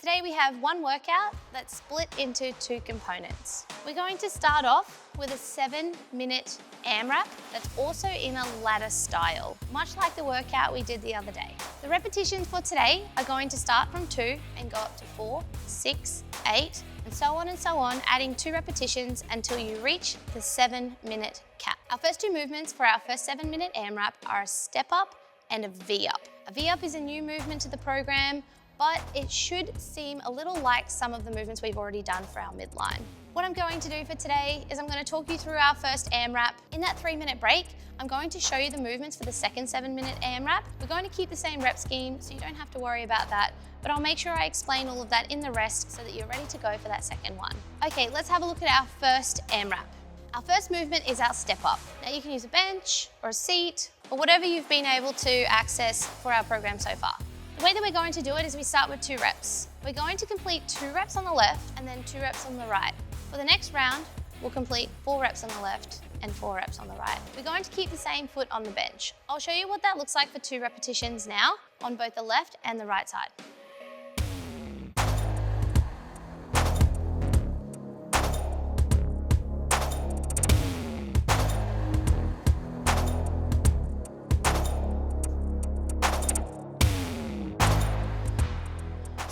Today we have one workout that's split into two components. We're going to start off with a 7-minute AMRAP that's also in a ladder style, much like the workout we did the other day. The repetitions for today are going to start from 2 and go up to 4, 6, 8, and so on, adding 2 repetitions until you reach the 7-minute cap. Our first 2 movements for our first 7-minute AMRAP are a step up and a V up. A V up is a new movement to the program, but it should seem a little like some of the movements we've already done for our midline. What I'm going to do for today is I'm going to talk you through our first AMRAP. In that 3-minute break, I'm going to show you the movements for the second 7-minute AMRAP. We're going to keep the same rep scheme, so you don't have to worry about that, but I'll make sure I explain all of that in the rest so that you're ready to go for that second one. Okay, let's have a look at our first AMRAP. Our first movement is our step up. Now you can use a bench or a seat or whatever you've been able to access for our program so far. The way that we're going to do it is we start with 2 reps. We're going to complete 2 reps on the left and then 2 reps on the right. For the next round, we'll complete 4 reps on the left and 4 reps on the right. We're going to keep the same foot on the bench. I'll show you what that looks like for 2 repetitions now on both the left and the right side.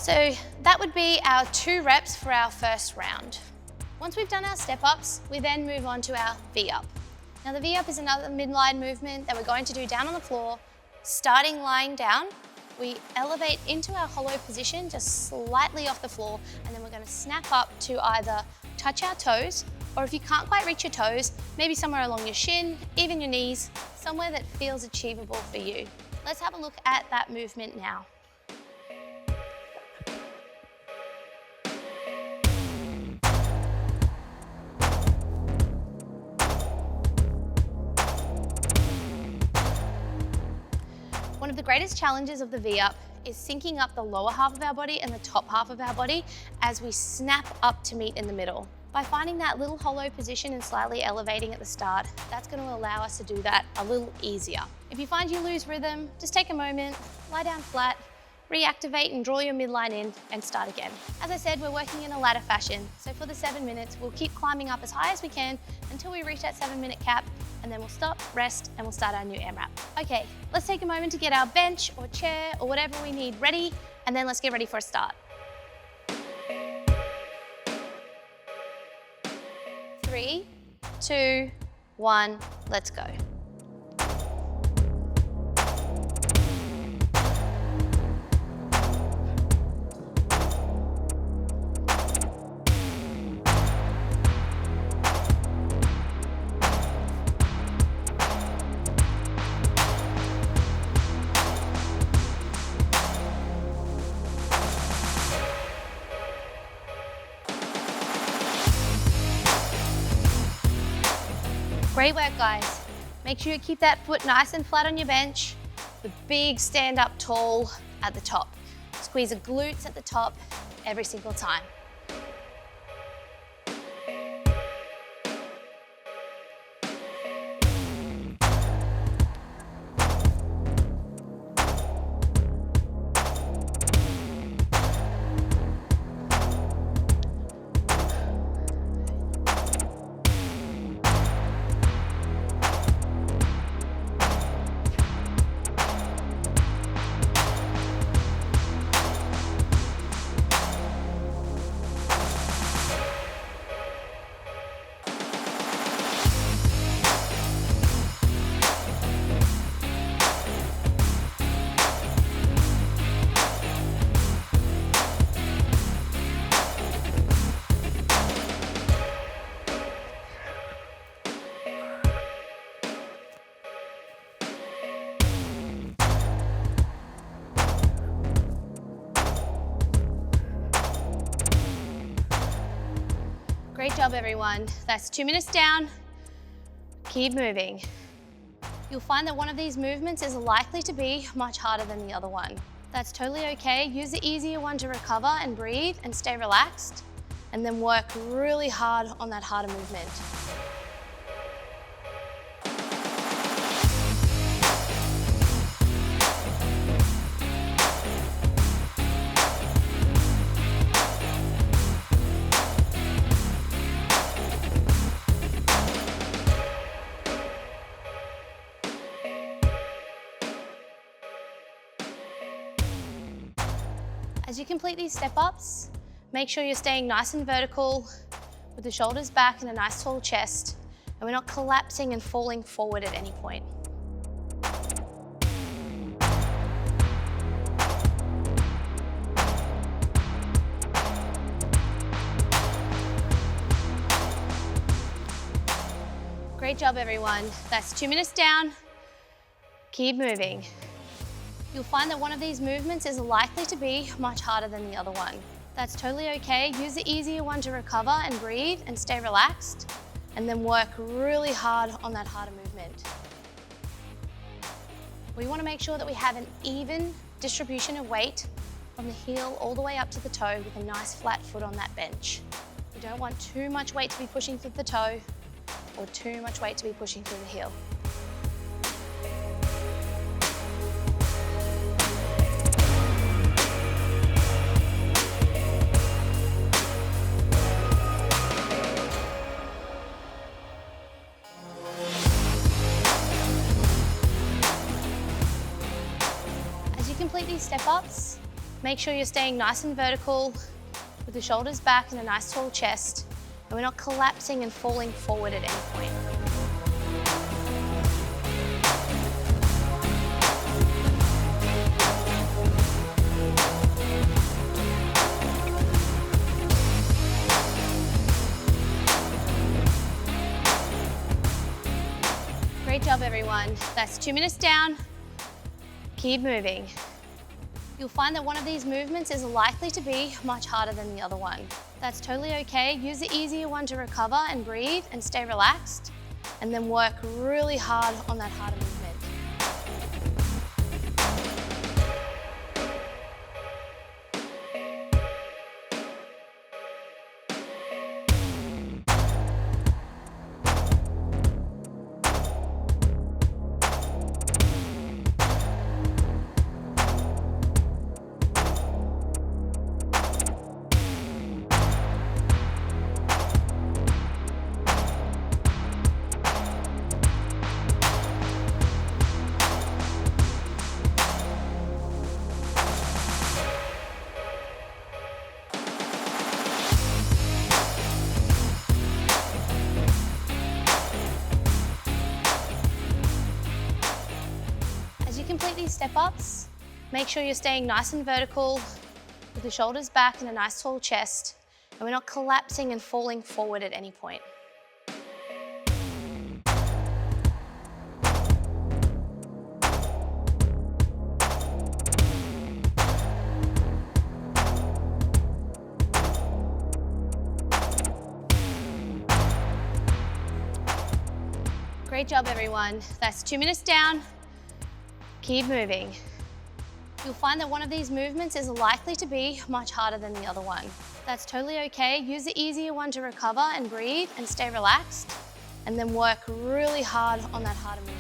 So that would be our 2 reps for our first round. Once we've done our step ups, we then move on to our V up. Now the V up is another midline movement that we're going to do down on the floor. Starting lying down, we elevate into our hollow position just slightly off the floor, and then we're going to snap up to either touch our toes, or if you can't quite reach your toes, maybe somewhere along your shin, even your knees, somewhere that feels achievable for you. Let's have a look at that movement now. One of the greatest challenges of the V-up is syncing up the lower half of our body and the top half of our body as we snap up to meet in the middle. By finding that little hollow position and slightly elevating at the start, that's going to allow us to do that a little easier. If you find you lose rhythm, just take a moment, lie down flat, reactivate and draw your midline in and start again. As I said, we're working in a ladder fashion, so for the 7 minutes, we'll keep climbing up as high as we can until we reach that 7-minute cap, and then we'll stop, rest, and we'll start our new AMRAP. Okay, let's take a moment to get our bench or chair or whatever we need ready, and then let's get ready for a start. 3, 2, 1, let's go. Great work, guys. Make sure you keep that foot nice and flat on your bench. The big stand up tall at the top. Squeeze the glutes at the top every single time. Great job, everyone. That's 2 minutes down. Keep moving. You'll find that one of these movements is likely to be much harder than the other one. That's totally okay. Use the easier one to recover and breathe and stay relaxed, and then work really hard on that harder movement. As you complete these step-ups, make sure you're staying nice and vertical with the shoulders back and a nice tall chest, and we're not collapsing and falling forward at any point. Great job, everyone. That's 2 minutes down. Keep moving. You'll find that one of these movements is likely to be much harder than the other one. That's totally okay. Use the easier one to recover and breathe and stay relaxed, and then work really hard on that harder movement. We want to make sure that we have an even distribution of weight from the heel all the way up to the toe with a nice flat foot on that bench. We don't want too much weight to be pushing through the toe or too much weight to be pushing through the heel. As you complete these step-ups, make sure you're staying nice and vertical with the shoulders back and a nice tall chest, and we're not collapsing and falling forward at any point. Great job, everyone. That's 2 minutes down. Keep moving. You'll find that one of these movements is likely to be much harder than the other one. That's totally okay. Use the easier one to recover and breathe and stay relaxed, and then work really hard on that harder movement. Complete these step-ups, make sure you're staying nice and vertical with the shoulders back and a nice tall chest, and we're not collapsing and falling forward at any point. Great job, everyone. That's 2 minutes down. Keep moving. You'll find that one of these movements is likely to be much harder than the other one. That's totally okay. Use the easier one to recover and breathe and stay relaxed, and then work really hard on that harder movement.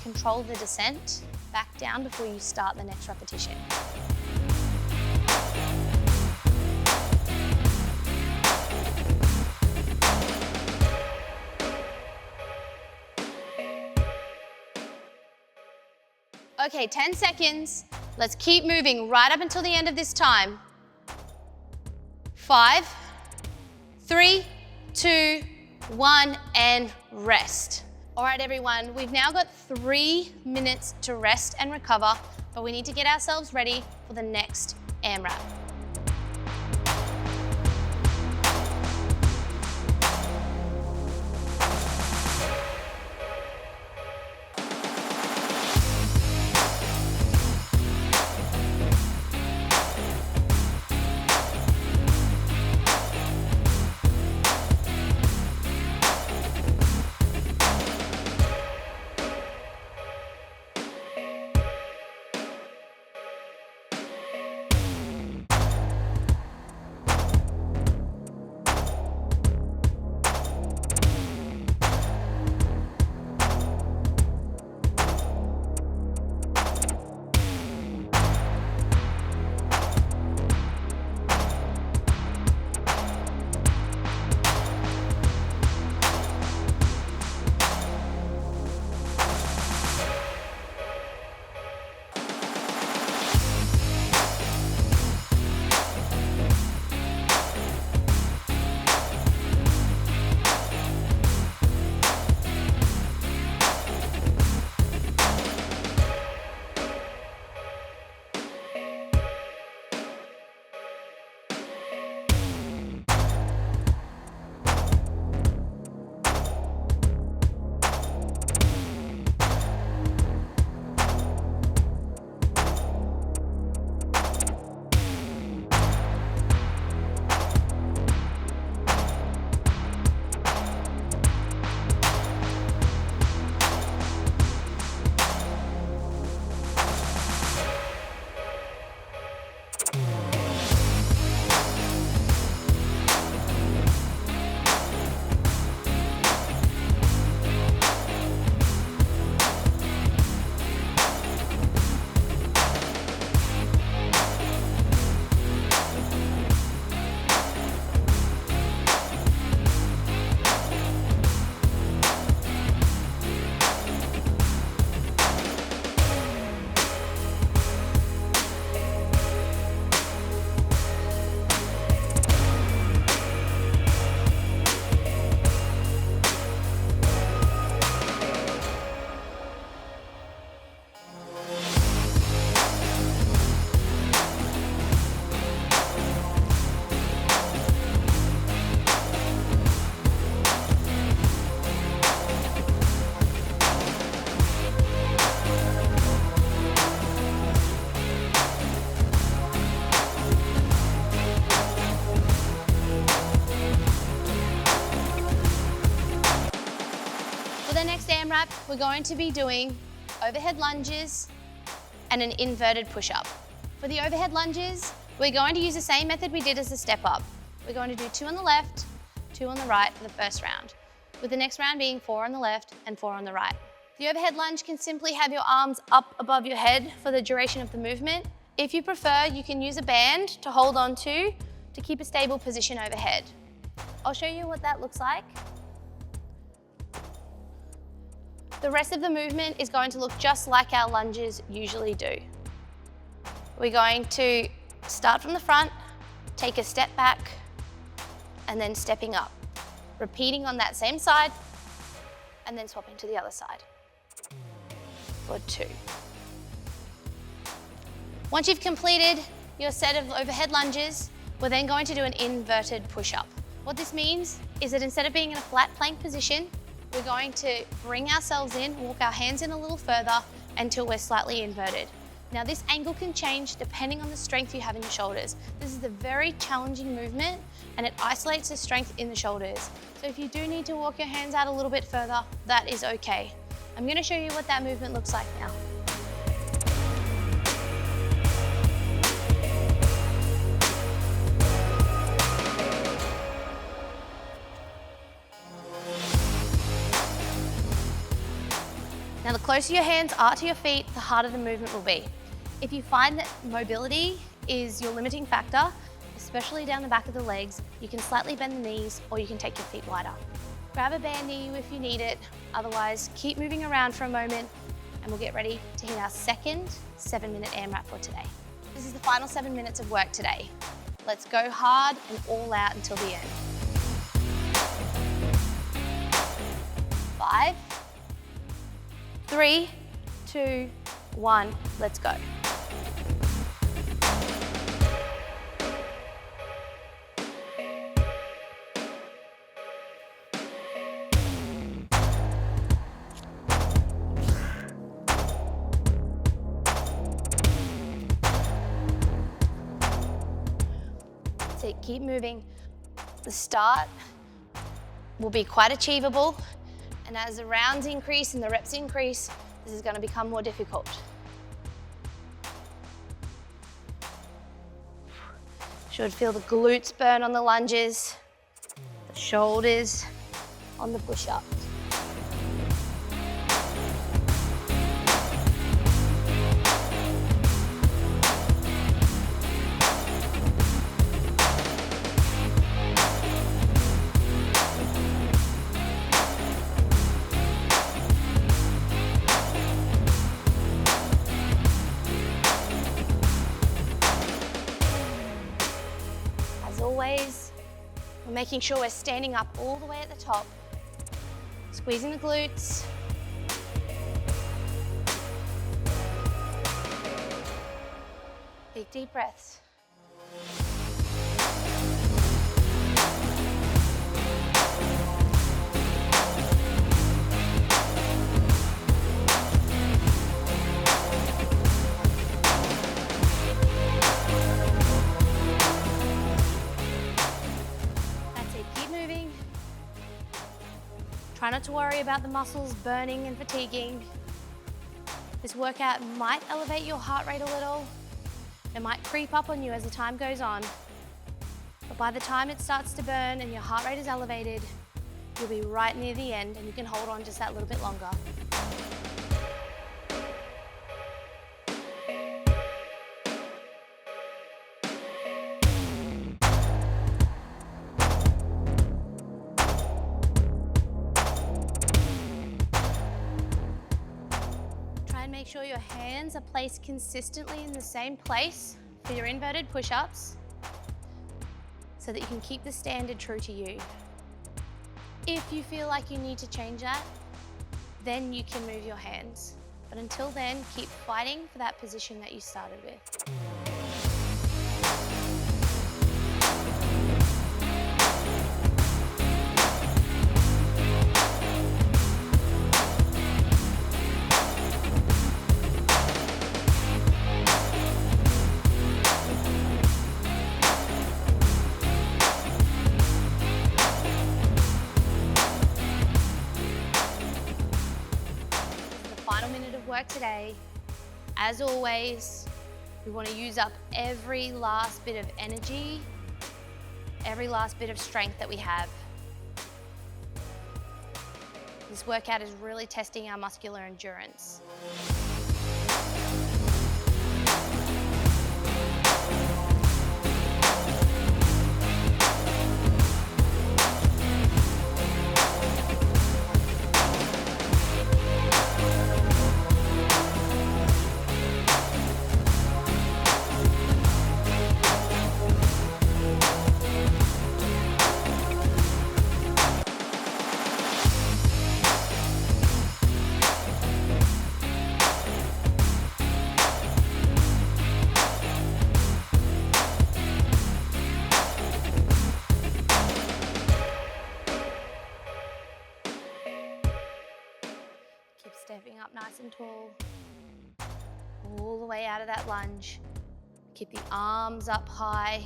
Control the descent back down before you start the next repetition. Okay, 10 seconds. Let's keep moving right up until the end of this time. 5, 3, 2, 1, and rest. All right, everyone, we've now got 3 minutes to rest and recover, but we need to get ourselves ready for the next AMRAP. AMRAP, we're going to be doing overhead lunges and an inverted push-up. For the overhead lunges, we're going to use the same method we did as the step up. We're going to do 2 on the left, 2 on the right for the first round, with the next round being 4 on the left and 4 on the right. The overhead lunge can simply have your arms up above your head for the duration of the movement. If you prefer, you can use a band to hold on to keep a stable position overhead. I'll show you what that looks like. The rest of the movement is going to look just like our lunges usually do. We're going to start from the front, take a step back, and then stepping up. Repeating on that same side, and then swapping to the other side for 2. Once you've completed your set of overhead lunges, we're then going to do an inverted push-up. What this means is that instead of being in a flat plank position, we're going to bring ourselves in, walk our hands in a little further until we're slightly inverted. Now this angle can change depending on the strength you have in your shoulders. This is a very challenging movement and it isolates the strength in the shoulders. So if you do need to walk your hands out a little bit further, that is okay. I'm going to show you what that movement looks like now. Now the closer your hands are to your feet, the harder the movement will be. If you find that mobility is your limiting factor, especially down the back of the legs, you can slightly bend the knees or you can take your feet wider. Grab a band near you if you need it, otherwise keep moving around for a moment and we'll get ready to hit our second 7-minute AMRAP for today. This is the final 7 minutes of work today. Let's go hard and all out until the end. 5, 3, 2, 1, let's go. So keep moving. The start will be quite achievable, and as the rounds increase and the reps increase, this is going to become more difficult. Should feel the glutes burn on the lunges, the shoulders on the push-ups. Always, we're making sure we're standing up all the way at the top, squeezing the glutes. Big deep breaths. Try not to worry about the muscles burning and fatiguing. This workout might elevate your heart rate a little. It might creep up on you as the time goes on. But by the time it starts to burn and your heart rate is elevated, you'll be right near the end and you can hold on just that little bit longer. Make sure your hands are placed consistently in the same place for your inverted push-ups so that you can keep the standard true to you. If you feel like you need to change that, then you can move your hands. But until then, keep fighting for that position that you started with. work today, as always, we want to use up every last bit of energy, every last bit of strength that we have. This workout is really testing our muscular endurance. Keep stepping up nice and tall, all the way out of that lunge. Keep the arms up high.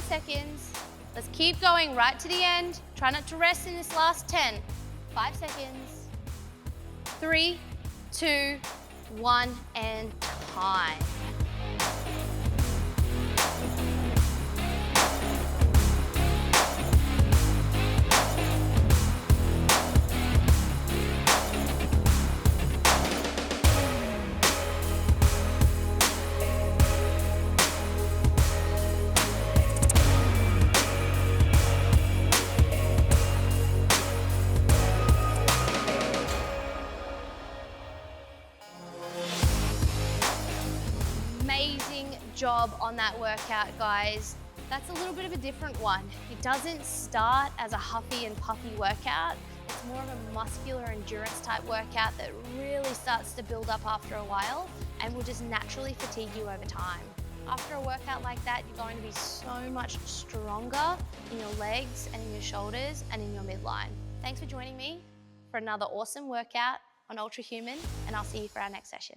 Seconds. Let's keep going right to the end. Try not to rest in this last 10. 5 seconds. 3, 2, 1, and time. Amazing job on that workout, guys. That's a little bit of a different one. It doesn't start as a huffy and puffy workout. It's more of a muscular endurance type workout that really starts to build up after a while and will just naturally fatigue you over time. After a workout like that, you're going to be so much stronger in your legs and in your shoulders and in your midline. Thanks for joining me for another awesome workout on Ultrahuman, and I'll see you for our next session.